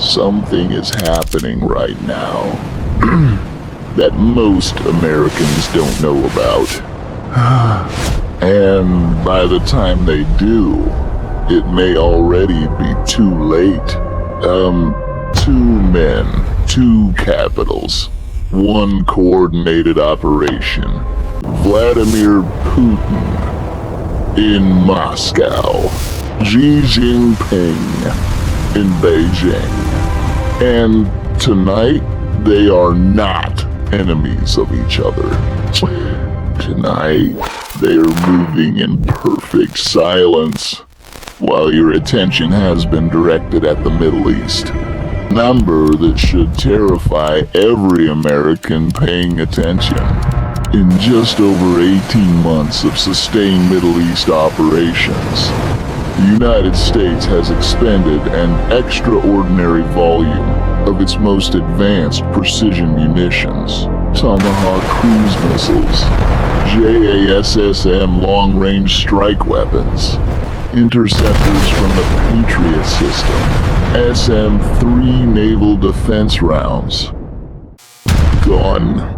Something is happening right now that most Americans don't know about. And by the time they do, it may already be too late. Two men, two capitals, one coordinated operation. Vladimir Putin in Moscow, Xi Jinping in Beijing. And tonight, they are not enemies of each other. Tonight, they are moving in perfect silence, while your attention has been directed at the Middle East. A number that should terrify every American paying attention. In just over 18 months of sustained Middle East operations, the United States has expended an extraordinary volume of its most advanced precision munitions, Tomahawk cruise missiles, JASSM long-range strike weapons, interceptors from the Patriot system, SM-3 naval defense rounds. Gone.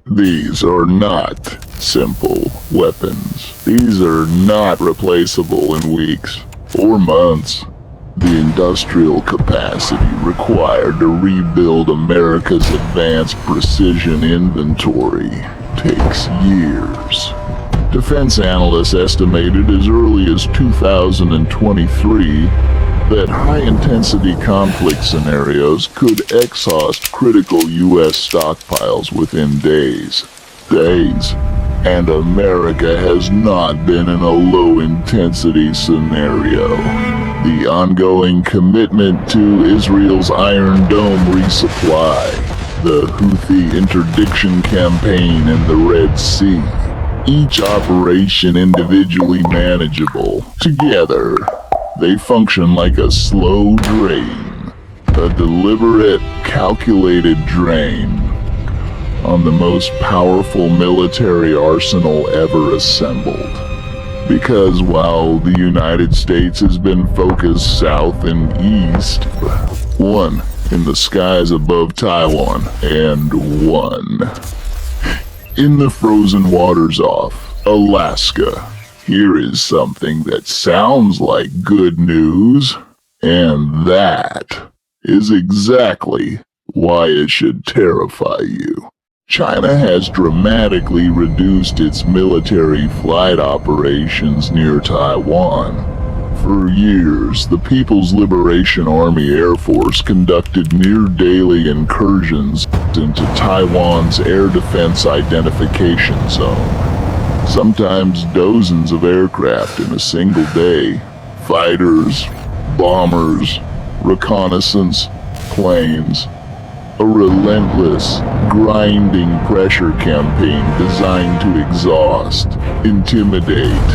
These are not simple weapons. These are not replaceable in weeks or months. The industrial capacity required to rebuild America's advanced precision inventory takes years. Defense analysts estimated as early as 2023 that high-intensity conflict scenarios could exhaust critical U.S. stockpiles within days. And America has not been in a low-intensity scenario. The ongoing commitment to Israel's Iron Dome resupply, the Houthi interdiction campaign in the Red Sea, each operation individually manageable. Together, they function like a slow drain, a deliberate, calculated drain on the most powerful military arsenal ever assembled. Because while the United States has been focused south and east, one in the skies above Taiwan, and one in the frozen waters off Alaska. Here is something that sounds like good news, and that is exactly why it should terrify you. China has dramatically reduced its military flight operations near Taiwan. For years, the People's Liberation Army Air Force conducted near-daily incursions into Taiwan's air defense identification zone. Sometimes dozens of aircraft in a single day. Fighters, bombers, reconnaissance, planes. A relentless, grinding pressure campaign designed to exhaust, intimidate,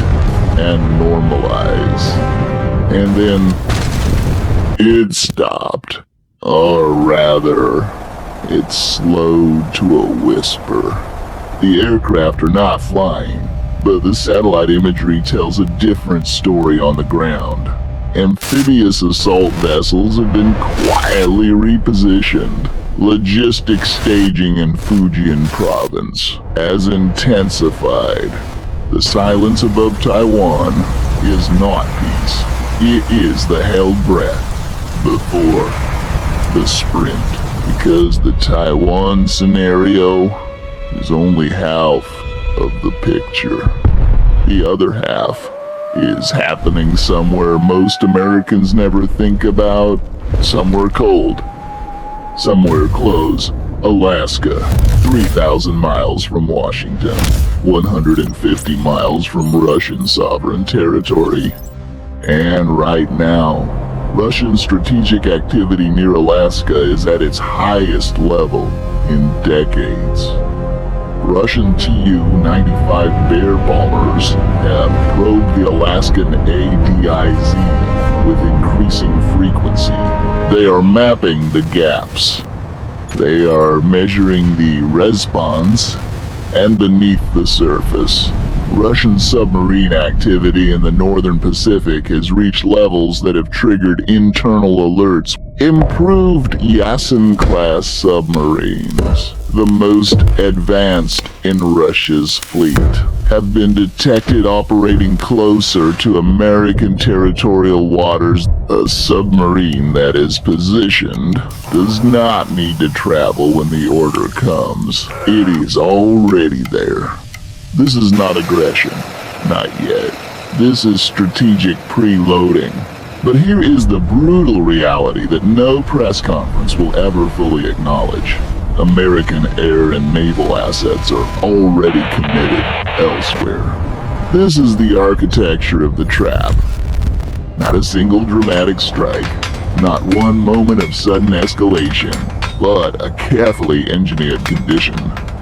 and normalize. And then it stopped. Or rather, it slowed to a whisper. The aircraft are not flying, but the satellite imagery tells a different story on the ground. Amphibious assault vessels have been quietly repositioned. Logistics staging in Fujian province has intensified. The silence above Taiwan is not peace. It is the held breath before the sprint. Because the Taiwan scenario is only half of the picture. The other half is happening somewhere most Americans never think about. Somewhere cold. Somewhere close. Alaska, 3,000 miles from Washington, 150 miles from Russian sovereign territory. And right now, Russian strategic activity near Alaska is at its highest level in decades. Russian Tu-95 Bear bombers have probed the Alaskan ADIZ with increasing frequency. They are mapping the gaps. They are measuring the response, and beneath the surface, Russian submarine activity in the northern Pacific has reached levels that have triggered internal alerts. Improved Yasin-class submarines, the most advanced in Russia's fleet, have been detected operating closer to American territorial waters. A submarine that is positioned does not need to travel when the order comes. It is already there. This is not aggression. Not yet. This is strategic preloading. But here is the brutal reality that no press conference will ever fully acknowledge. American air and naval assets are already committed elsewhere. This is the architecture of the trap. Not a single dramatic strike, not one moment of sudden escalation, but a carefully engineered condition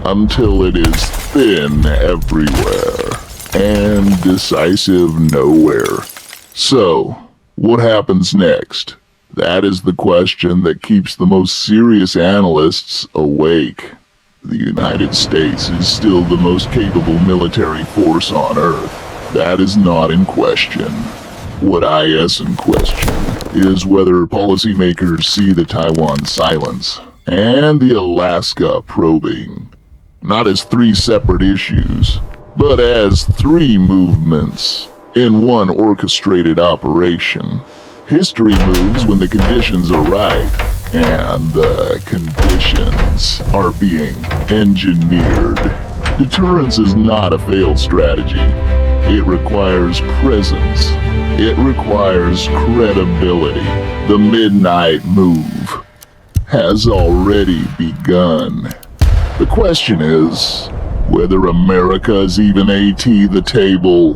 until it is thin everywhere and decisive nowhere. So, what happens next? That is the question that keeps the most serious analysts awake. The United States is still the most capable military force on Earth. That is not in question. What is in question is whether policymakers see the Taiwan silence and the Alaska probing not as three separate issues, but as three movements in one orchestrated operation. History moves when the conditions are right, and the conditions are being engineered. Deterrence is not a failed strategy. It requires presence. It requires credibility. The midnight move has already begun. The question is whether America is even AT the table.